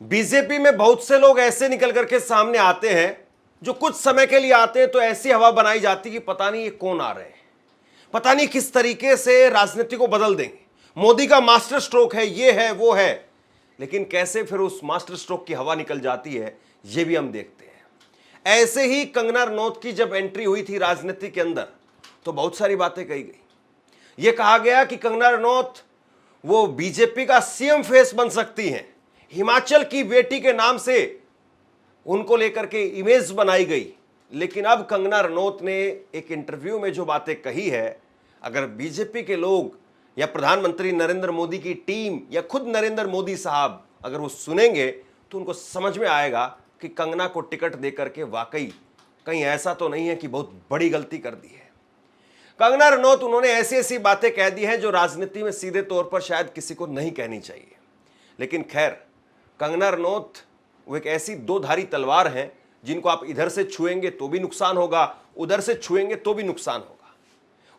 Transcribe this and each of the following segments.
BJP में बहुत से लोग ऐसे निकल करके सामने आते हैं जो कुछ समय के लिए आते हैं तो ऐसी हवा बनाई जाती कि पता नहीं ये कौन आ रहे हैं, पता नहीं किस तरीके से राजनीति को बदल देंगे। मोदी का मास्टर स्ट्रोक है, ये है वो है, लेकिन कैसे फिर उस मास्टर स्ट्रोक की हवा निकल जाती है ये भी हम देखते हैं। ऐसे ही कंगना रनौत की जब एंट्री हुई थी राजनीति के अंदर तो बहुत सारी बातें कही गई। यह कहा गया कि कंगना रनौत वो बीजेपी का सीएम फेस बन सकती हैं, हिमाचल की बेटी के नाम से उनको लेकर के इमेज बनाई गई। लेकिन अब कंगना रनौत ने एक इंटरव्यू में जो बातें कही है, अगर बीजेपी के लोग या प्रधानमंत्री नरेंद्र मोदी की टीम या खुद नरेंद्र मोदी साहब अगर वो सुनेंगे तो उनको समझ में आएगा कि कंगना को टिकट देकर के वाकई कहीं ऐसा तो नहीं है कि बहुत बड़ी गलती कर दी है। कंगना रनौत उन्होंने ऐसी ऐसी बातें कह दी हैं जो राजनीति में सीधे तौर पर शायद किसी को नहीं कहनी चाहिए। लेकिन खैर, कंगना रनौत वो एक ऐसी दो धारी तलवार हैं जिनको आप इधर से छुएंगे तो भी नुकसान होगा, उधर से छुएंगे तो भी नुकसान होगा।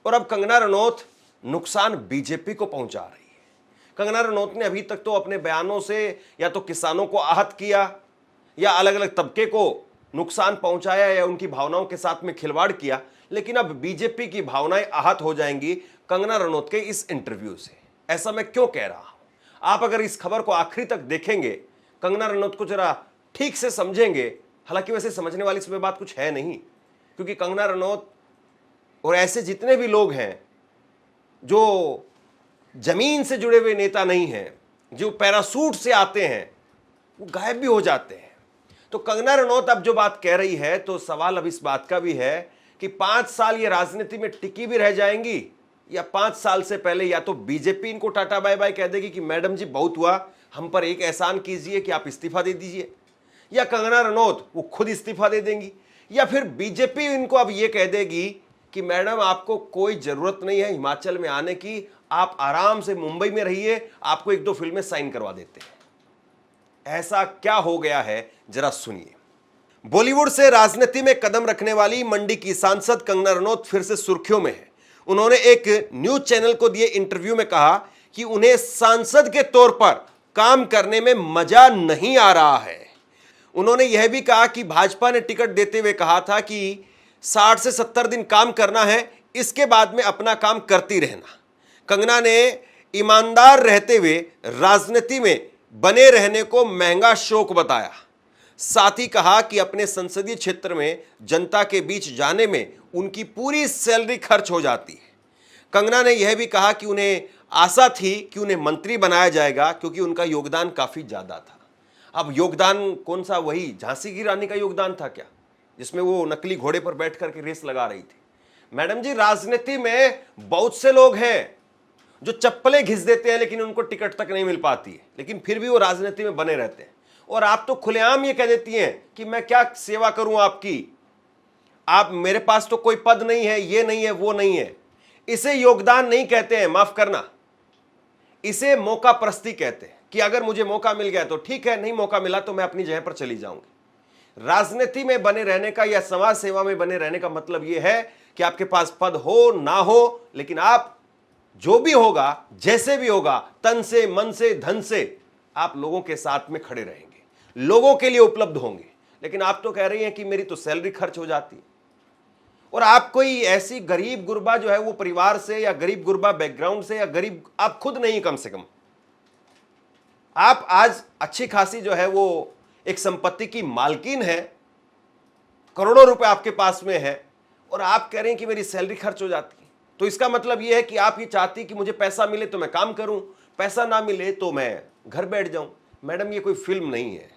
और अब कंगना रनौत नुकसान बीजेपी को पहुंचा रही है। कंगना रनौत ने अभी तक तो अपने बयानों से या तो किसानों को आहत किया या अलग अलग तबके को नुकसान पहुंचाया या उनकी भावनाओं के साथ में खिलवाड़ किया, लेकिन अब बीजेपी की भावनाएं आहत हो जाएंगी कंगना रनौत के इस इंटरव्यू से। ऐसा मैं क्यों कह रहा हूं? आप अगर इस खबर को आखिरी तक देखेंगे, कंगना रनौत को जरा ठीक से समझेंगे, हालांकि वैसे समझने वाली इसमें बात कुछ है नहीं, क्योंकि कंगना रनौत और ऐसे जितने भी लोग हैं जो जमीन से जुड़े हुए नेता नहीं हैं, जो पैरासूट से आते हैं, वो गायब भी हो जाते हैं। तो कंगना रनौत अब जो बात कह रही है तो सवाल अब इस बात का भी है कि 5 साल ये राजनीति में टिकी भी रह जाएंगी या 5 साल से पहले या तो बीजेपी इनको टाटा बाय बाय कह देगी कि मैडम जी बहुत हुआ, हम पर एक एहसान कीजिए कि आप इस्तीफा दे दीजिए, या कंगना रनौत वो खुद इस्तीफा दे देंगी, या फिर बीजेपी इनको अब ये कह देगी कि मैडम आपको कोई जरूरत नहीं है हिमाचल में आने की, आप आराम से मुंबई में रहिए, आपको 1-2 फिल्में साइन करवा देते हैं। ऐसा क्या हो गया है जरा सुनिए। बॉलीवुड से राजनीति में कदम रखने वाली मंडी की सांसद कंगना रनौत फिर से सुर्खियों में है। उन्होंने एक न्यूज चैनल को दिए इंटरव्यू में कहा कि उन्हें सांसद के तौर पर काम करने में मजा नहीं आ रहा है। उन्होंने यह भी कहा कि भाजपा ने टिकट देते हुए कहा था कि 60 से 70 दिन काम करना है, इसके बाद में अपना काम करती रहना। कंगना ने ईमानदार रहते हुए राजनीति में बने रहने को महंगा शौक बताया। साथ ही कहा कि अपने संसदीय क्षेत्र में जनता के बीच जाने में उनकी पूरी सैलरी खर्च हो जाती है। कंगना ने यह भी कहा कि उन्हें आशा थी कि उन्हें मंत्री बनाया जाएगा क्योंकि उनका योगदान काफी ज्यादा था। अब योगदान कौन सा, वही झांसी की रानी का योगदान था क्या, जिसमें वो नकली घोड़े पर बैठ करके रेस लगा रही थी? मैडम जी, राजनीति में बहुत से लोग हैं जो चप्पलें घिस देते हैं लेकिन उनको टिकट तक नहीं मिल पाती है, लेकिन फिर भी वो राजनीति में बने रहते हैं। और आप तो खुलेआम ये कह देती हैं कि मैं क्या सेवा करूं आपकी, आप, मेरे पास तो कोई पद नहीं है, ये नहीं है, वो नहीं है। इसे योगदान नहीं कहते हैं, माफ करना, इसे मौका प्रस्ती कहते हैं कि अगर मुझे मौका मिल गया तो ठीक है, नहीं मौका मिला तो मैं अपनी जगह पर चली जाऊंगी। राजनीति में बने रहने का या समाज सेवा में बने रहने का मतलब यह है कि आपके पास पद हो ना हो, लेकिन आप जो भी होगा, जैसे भी होगा, तन से, मन से, धन से आप लोगों के साथ में खड़े रहेंगे, लोगों के लिए उपलब्ध होंगे। लेकिन आप तो कह रही हैं कि मेरी तो सैलरी खर्च हो जाती है। और आप कोई ऐसी गरीब गुरबा जो है वो परिवार से या गरीब गुरबा बैकग्राउंड से या गरीब आप खुद नहीं, कम से कम आप आज अच्छी खासी जो है वो एक संपत्ति की मालकिन है, करोड़ों रुपए आपके पास में है, और आप कह रहे हैं कि मेरी सैलरी खर्च हो जाती है। तो इसका मतलब यह है कि आप ये चाहती कि मुझे पैसा मिले तो मैं काम करूं, पैसा ना मिले तो मैं घर बैठ जाऊं। मैडम, ये कोई फिल्म नहीं है,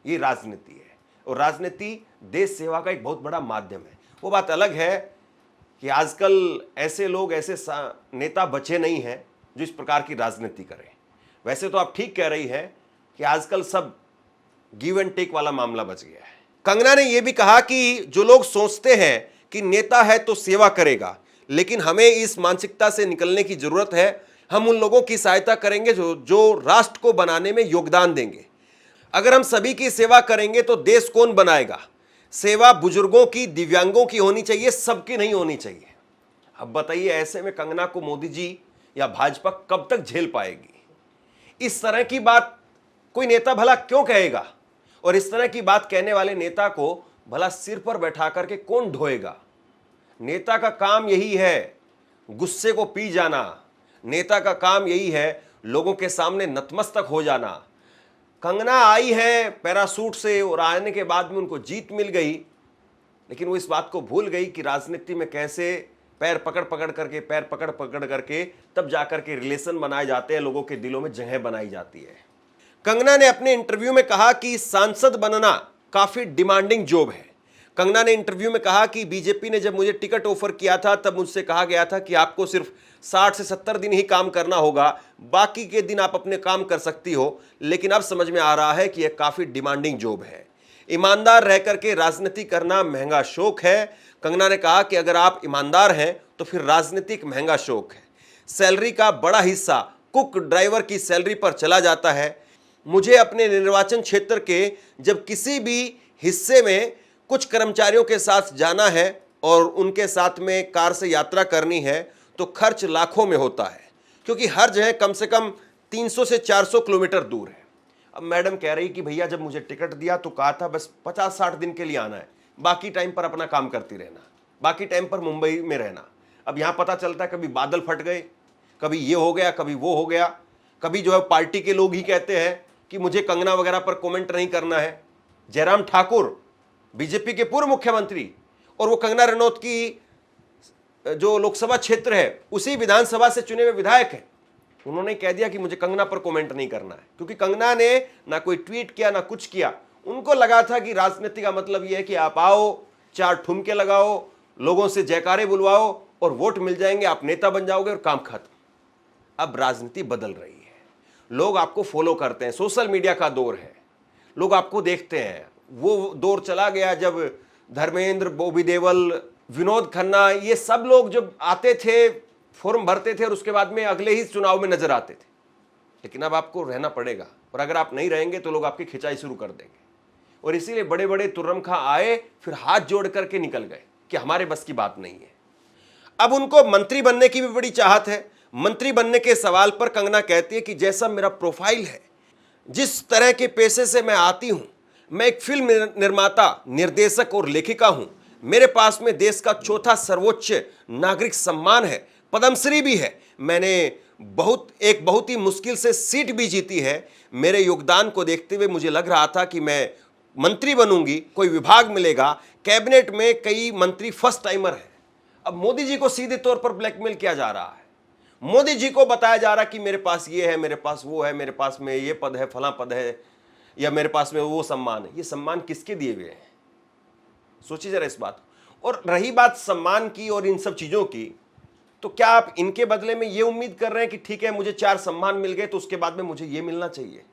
ये राजनीति है, और राजनीति देश सेवा का एक बहुत बड़ा माध्यम है। वो बात अलग है कि आजकल ऐसे लोग, ऐसे नेता बचे नहीं हैं जो इस प्रकार की राजनीति करें। वैसे तो आप ठीक कह रही हैं कि आजकल सब गिव एंड टेक वाला मामला बच गया है। कंगना ने यह भी कहा कि जो लोग सोचते हैं कि नेता है तो सेवा करेगा, लेकिन हमें इस मानसिकता से निकलने की जरूरत है। हम उन लोगों की सहायता करेंगे जो राष्ट्र को बनाने में योगदान देंगे। अगर हम सभी की सेवा करेंगे तो देश कौन बनाएगा? सेवा बुजुर्गों की, दिव्यांगों की होनी चाहिए, सबकी नहीं होनी चाहिए। अब बताइए, ऐसे में कंगना को मोदी जी या भाजपा कब तक झेल पाएगी? इस तरह की बात कोई नेता भला क्यों कहेगा? और इस तरह की बात कहने वाले नेता को भला सिर पर बैठा करके कौन ढोएगा? नेता का काम यही है, गुस्से को पी जाना। नेता का काम यही है, लोगों के सामने नतमस्तक हो जाना। कंगना आई है पैरासूट से और आने के बाद में उनको जीत मिल गई, लेकिन वो इस बात को भूल गई कि राजनीति में कैसे पैर पकड़ पकड़ करके तब जाकर के रिलेशन बनाए जाते हैं, लोगों के दिलों में जगह बनाई जाती है। कंगना ने अपने इंटरव्यू में कहा कि सांसद बनना काफी डिमांडिंग जॉब है। कंगना ने इंटरव्यू में कहा कि बीजेपी ने जब मुझे टिकट ऑफर किया था तब मुझसे कहा गया था कि आपको सिर्फ 60 से 70 दिन ही काम करना होगा, बाकी के दिन आप अपने काम कर सकती हो। लेकिन अब समझ में आ रहा है कि यह काफी डिमांडिंग जॉब है। ईमानदार रह करके राजनीति करना महंगा शौक है। कंगना ने कहा कि अगर आप ईमानदार हैं तो फिर राजनीति एक महंगा शौक है। सैलरी का बड़ा हिस्सा कुक ड्राइवर की सैलरी पर चला जाता है। मुझे अपने निर्वाचन क्षेत्र के जब किसी भी हिस्से में कुछ कर्मचारियों के साथ जाना है और उनके साथ में कार से यात्रा करनी है तो खर्च लाखों में होता है, क्योंकि हर जगह कम से कम 300 से 400 किलोमीटर दूर है। अब मैडम कह रही कि भैया जब मुझे टिकट दिया तो कहा था बस 50-60 दिन के लिए आना है, बाकी टाइम पर अपना काम करती रहना, बाकी टाइम पर मुंबई में रहना। अब यहाँ पता चलता है कभी बादल फट गए, कभी ये हो गया, कभी वो हो गया, कभी जो है पार्टी के लोग ही कहते हैं कि मुझे कंगना वगैरह पर कमेंट नहीं करना है। जयराम ठाकुर बीजेपी के पूर्व मुख्यमंत्री और वो कंगना रनौत की जो लोकसभा क्षेत्र है उसी विधानसभा से चुने हुए विधायक हैं, उन्होंने कह दिया कि मुझे कंगना पर कमेंट नहीं करना है, क्योंकि कंगना ने ना कोई ट्वीट किया ना कुछ किया। उनको लगा था कि राजनीति का मतलब यह है कि आप आओ, 4 ठुमके लगाओ, लोगों से जयकारे बुलवाओ और वोट मिल जाएंगे, आप नेता बन जाओगे और काम खत्म। अब राजनीति बदल रही है, लोग आपको फॉलो करते हैं, सोशल मीडिया का दौर है, लोग आपको देखते हैं। वो दौर चला गया जब धर्मेंद्र, बॉबी देओल, विनोद खन्ना, ये सब लोग जब आते थे फॉर्म भरते थे और उसके बाद में अगले ही चुनाव में नजर आते थे। लेकिन अब आपको रहना पड़ेगा, और अगर आप नहीं रहेंगे तो लोग आपकी खिंचाई शुरू कर देंगे। और इसीलिए बड़े बड़े तुर्रम खां आए, फिर हाथ जोड़ करके निकल गए कि हमारे बस की बात नहीं है। अब उनको मंत्री बनने की भी बड़ी चाहत है। मंत्री बनने के सवाल पर कंगना कहती है कि जैसा मेरा प्रोफाइल है, जिस तरह के पेशे से मैं आती हूं, मैं एक फिल्म निर्माता, निर्देशक और लेखिका हूं। मेरे पास में देश का चौथा सर्वोच्च नागरिक सम्मान है, पद्मश्री भी है। मैंने बहुत ही मुश्किल से सीट भी जीती है। मेरे योगदान को देखते हुए मुझे लग रहा था कि मैं मंत्री बनूंगी, कोई विभाग मिलेगा, कैबिनेट में कई मंत्री फर्स्ट टाइमर है। अब मोदी जी को सीधे तौर पर ब्लैकमेल किया जा रहा है। मोदी जी को बताया जा रहा है कि मेरे पास ये है, मेरे पास वो है, मेरे पास में ये पद है, फला पद है, या मेरे पास में वो सम्मान है। ये सम्मान किसके दिए हुए हैं? सोचिए जरा इस बात। और रही बात सम्मान की और इन सब चीजों की, तो क्या आप इनके बदले में ये उम्मीद कर रहे हैं कि ठीक है मुझे 4 सम्मान मिल गए तो उसके बाद में मुझे ये मिलना चाहिए?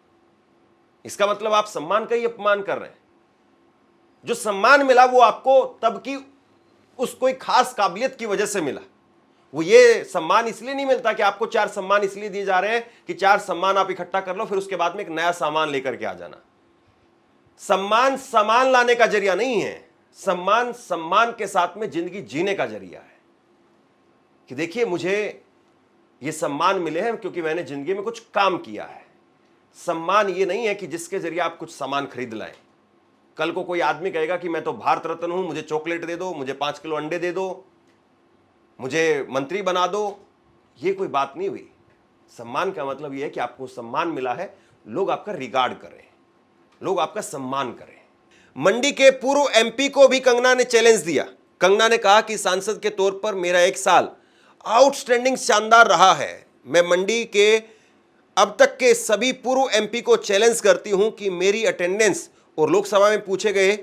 इसका मतलब आप सम्मान का ही अपमान कर रहे हैं। जो सम्मान मिला वो आपको तब की उस कोई खास काबिलियत की वजह से मिला। वो ये सम्मान इसलिए नहीं मिलता कि आपको 4 सम्मान इसलिए दिए जा रहे हैं कि 4 सम्मान आप इकट्ठा कर लो, फिर उसके बाद में एक नया सामान लेकर के आ जाना। सम्मान सामान लाने का जरिया नहीं है, सम्मान सम्मान के साथ में जिंदगी जीने का जरिया है। कि देखिए मुझे ये सम्मान मिले हैं क्योंकि मैंने जिंदगी में कुछ काम किया है। सम्मान ये नहीं है कि जिसके जरिए आप कुछ सामान खरीद लाएं। कल को कोई आदमी कहेगा कि मैं तो भारत रत्न हूं, मुझे चॉकलेट दे दो, मुझे 5 किलो अंडे दे दो, मुझे मंत्री बना दो, ये कोई बात नहीं हुई। सम्मान का मतलब यह है कि आपको सम्मान मिला है, लोग आपका रिगार्ड करें, लोग आपका सम्मान करें। मंडी के पूर्व एमपी को भी कंगना ने चैलेंज दिया। कंगना ने कहा कि सांसद के तौर पर मेरा 1 साल आउटस्टैंडिंग शानदार रहा है। मैं मंडी के अब तक के सभी पूर्व एमपी को चैलेंज करती हूं कि मेरी अटेंडेंस और लोकसभा में पूछे गए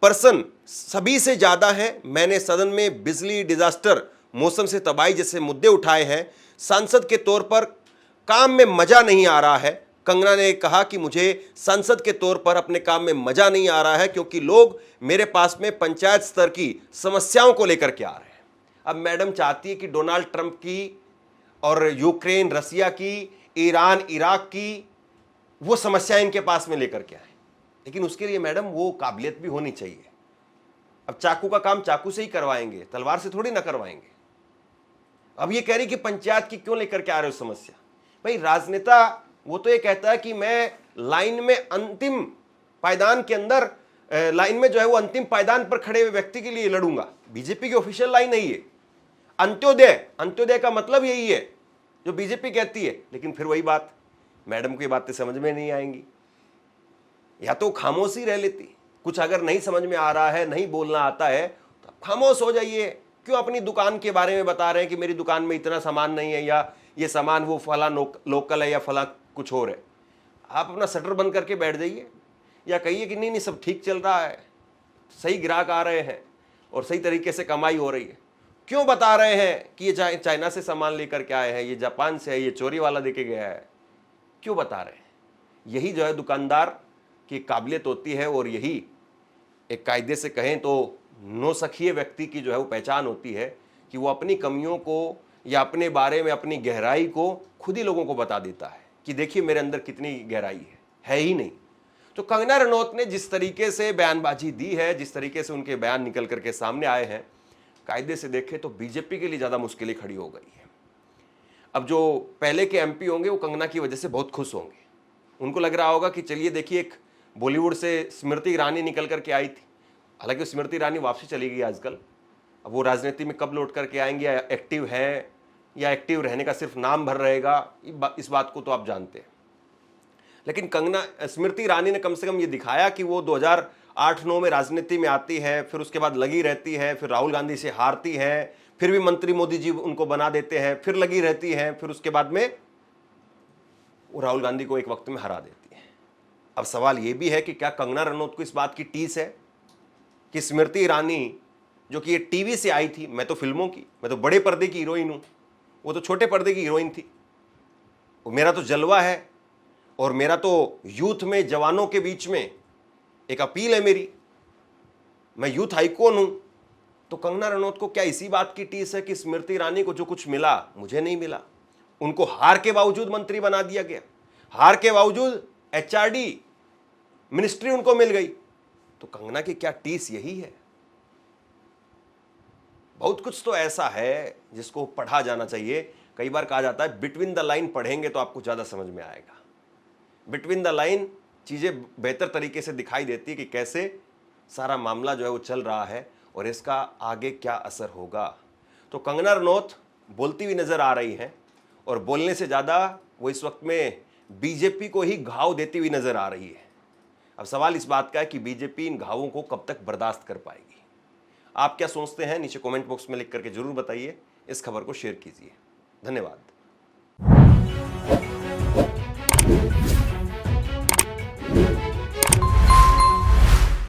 पर्सन सभी से ज्यादा है। मैंने सदन में बिजली, डिजास्टर, मौसम से तबाही जैसे मुद्दे उठाए हैं। सांसद के तौर पर काम में मजा नहीं आ रहा है। कंगना ने कहा कि मुझे सांसद के तौर पर अपने काम में मजा नहीं आ रहा है क्योंकि लोग मेरे पास में पंचायत स्तर की समस्याओं को लेकर के आ रहे हैं। अब मैडम चाहती है कि डोनाल्ड ट्रंप की और यूक्रेन, रसिया की, ईरान, इराक की वो समस्या इनके पास में लेकर के आए, लेकिन उसके लिए मैडम वो काबिलियत भी होनी चाहिए। अब चाकू का काम चाकू से ही करवाएंगे, तलवार से थोड़ी ना करवाएंगे। अब ये कह रही कि पंचायत की क्यों लेकर के आ रहे हो समस्या? भाई राजनेता वो तो ये कहता है कि मैं लाइन में अंतिम पायदान के अंदर, लाइन में जो है वो अंतिम पायदान पर खड़े हुए व्यक्ति के लिए लड़ूंगा। बीजेपी की ऑफिशियल लाइन नहीं है अंत्योदय। अंत्योदय का मतलब यही है जो बीजेपी कहती है। लेकिन फिर वही बात, मैडम को ये बातें समझ में नहीं आएंगी, या तो खामोशी रह लेती। कुछ अगर नहीं समझ में आ रहा है, नहीं बोलना आता है, तो आप खामोश हो जाइए। क्यों अपनी दुकान के बारे में बता रहे हैं कि मेरी दुकान में इतना सामान नहीं है, या ये सामान वो फला लोकल है, या फला कुछ और है। आप अपना शटर बंद करके बैठ जाइए, या कहिए कि नहीं नहीं सब ठीक चल रहा है, सही ग्राहक आ रहे हैं और सही तरीके से कमाई हो रही है। क्यों बता रहे हैं कि ये चाइना से सामान लेकर के आए हैं, ये जापान से है, ये चोरी वाला देके गया है? क्यों बता रहे हैं? यही जो है दुकानदार की काबिलियत होती है, और यही एक कायदे से कहें तो नौसखिए व्यक्ति की जो है वो पहचान होती है कि वो अपनी कमियों को या अपने बारे में अपनी गहराई को खुद ही लोगों को बता देता है कि देखिए मेरे अंदर कितनी गहराई है ही नहीं। तो कंगना रनौत ने जिस तरीके से बयानबाजी दी है, जिस तरीके से उनके बयान निकल करके सामने आए हैं, कायदे से देखें तो बीजेपी के लिए ज़्यादा मुश्किलें खड़ी हो गई है। अब जो पहले के एमपी होंगे वो कंगना की वजह से बहुत खुश होंगे। उनको लग रहा होगा कि चलिए देखिए, एक बॉलीवुड से स्मृति ईरानी निकल करके आई थी, हालांकि स्मृति ईरानी वापसी चली गई आजकल। अब वो राजनीति में कब लौट करके आएंगे, या एक्टिव है, या एक्टिव रहने का सिर्फ नाम भर रहेगा, इस बात को तो आप जानते हैं। लेकिन स्मृति ईरानी ने कम से कम ये दिखाया कि वो 2008-9 में राजनीति में आती है, फिर उसके बाद लगी रहती है, फिर राहुल गांधी से हारती है, फिर भी मंत्री मोदी जी उनको बना देते हैं, फिर लगी रहती है, फिर उसके बाद में वो राहुल गांधी को एक वक्त में हरा देती है। अब सवाल ये भी है कि क्या कंगना रनौत को इस बात की टीस है कि स्मृति ईरानी जो कि ये टीवी से आई थी, मैं तो फिल्मों की, मैं तो बड़े पर्दे की हीरोइन हूं, वो तो छोटे पर्दे की हीरोइन थी, मेरा तो जलवा है, और मेरा तो यूथ में जवानों के बीच में एक अपील है मेरी, मैं यूथ आइकॉन हूं। तो कंगना रनौत को क्या इसी बात की टीस है कि स्मृति ईरानी को जो कुछ मिला मुझे नहीं मिला? उनको हार के बावजूद मंत्री बना दिया गया, हार के बावजूद एचआरडी मिनिस्ट्री उनको मिल गई। तो कंगना की क्या टीस यही है? बहुत कुछ तो ऐसा है जिसको पढ़ा जाना चाहिए। कई बार कहा जाता है बिटवीन द लाइन पढ़ेंगे तो आपको ज्यादा समझ में आएगा। बिटवीन द लाइन चीजें बेहतर तरीके से दिखाई देती है कि कैसे सारा मामला जो है वो चल रहा है और इसका आगे क्या असर होगा। तो कंगना रनौत बोलती हुई नजर आ रही हैं, और बोलने से ज्यादा वो इस वक्त में बीजेपी को ही घाव देती हुई नजर आ रही है। अब सवाल इस बात का है कि बीजेपी इन घावों को कब तक बर्दाश्त कर पाएगी। आप क्या सोचते हैं? नीचे कमेंट बॉक्स में लिख करके जरूर बताइए। इस खबर को शेयर कीजिए। धन्यवाद।